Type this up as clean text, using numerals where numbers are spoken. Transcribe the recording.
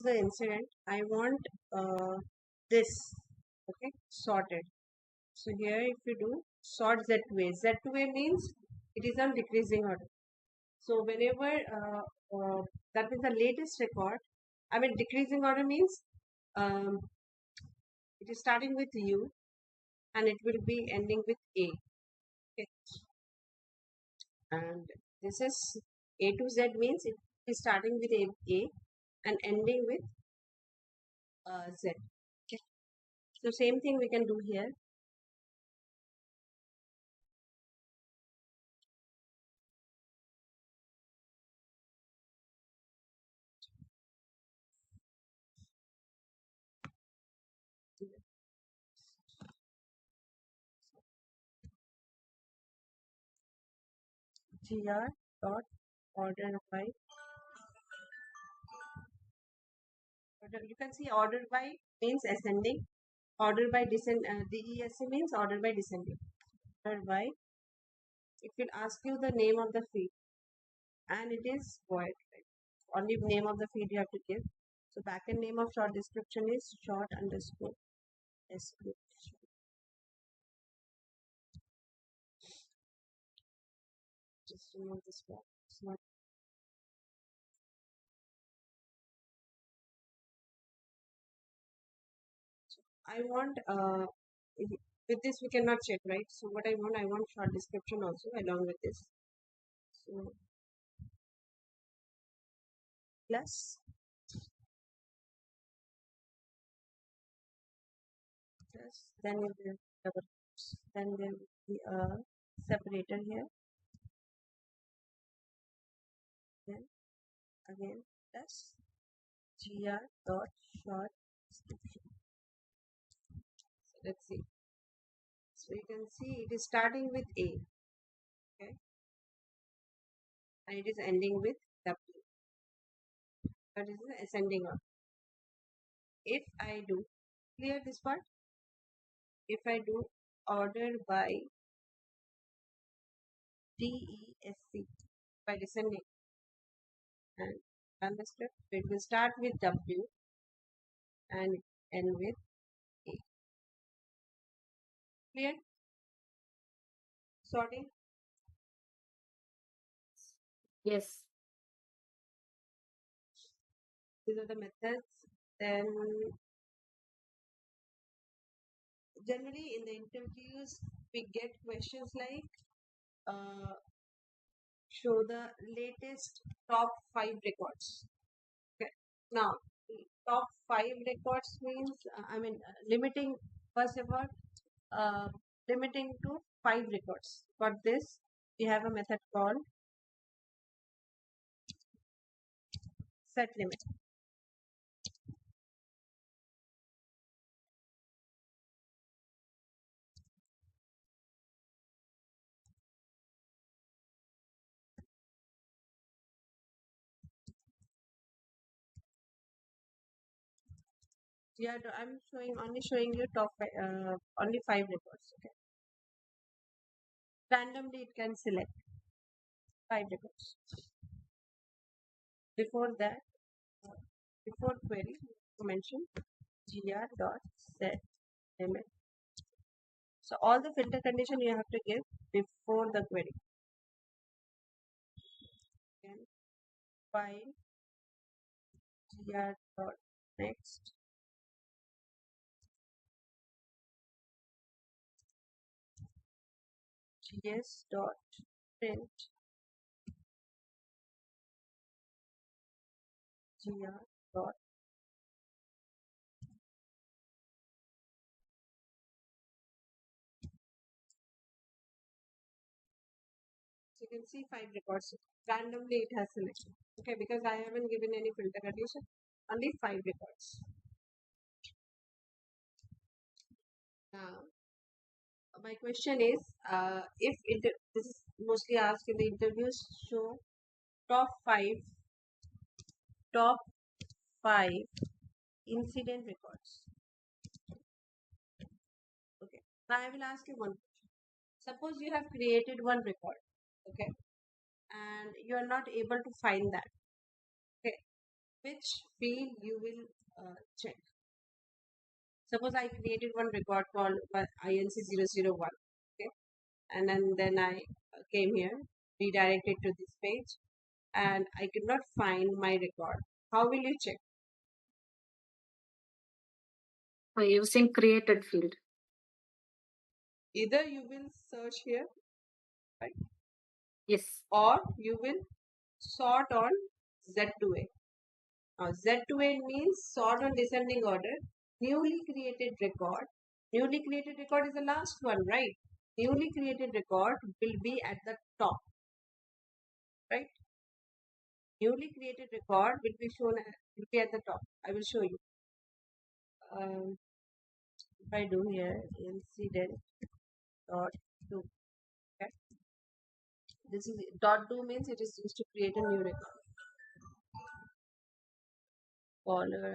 the incident. I want this, okay, sorted. So here if you do sort Z2A means it is on decreasing order. So whenever that means the latest record, I mean decreasing order means it is starting with U and it will be ending with A. Okay. And this is A to Z means it is starting with A and ending with Z. Okay. So same thing we can do here. GR dot order by order. You can see order by means ascending. Order by descend. DESC means order by descending. Order by. It will ask you the name of the field, and it is void. Right? Only name of the field you have to give. So backend name of short description is short underscore description. Just remove this block. It's not. I want with this we cannot check, right? So what I want short description also along with this. So plus then will be double quotes. Then there will be a separator here. Then again plus gr dot short description. So let's see. So you can see it is starting with A, okay, and it is ending with W. That is the ascending order. If I do clear this part, if I do order by DESC by descending and run the script, it will start with W and end with A. Clear? Sorting? Yes. These are the methods. Then generally in the interviews we get questions like show the latest top 5 records. Okay. Now top 5 records means limiting, first of all limiting to 5 records. For this we have a method called set limit. Yeah, I'm only showing you top only 5 records. Okay. Randomly it can select 5 records. Before that, before query, you mention gr dot set limit. So all the filter condition you have to give before the query. And file gr dot next gs dot print gr dot so you can see 5 records randomly it has selected. Okay, because I haven't given any filter condition, only 5 records. Now my question is if this is mostly asked in the interviews, show top 5 incident records. Okay, now I will ask you one question. Suppose you have created one record, okay, and you are not able to find that. Okay, which field you will check. Suppose I created one record called INC001, okay, and then I came here, redirected to this page, and I could not find my record. How will you check? By using created field. Either you will search here, right? Yes. Or you will sort on Z2A. Now Z2A means sort on descending order. Newly created record. Newly created record is the last one, right? Newly created record will be at the top, right? Newly created record will be shown will be at the top. I will show you. If I do here incident dot do, okay? This is dot do means it is used to create a new record. Caller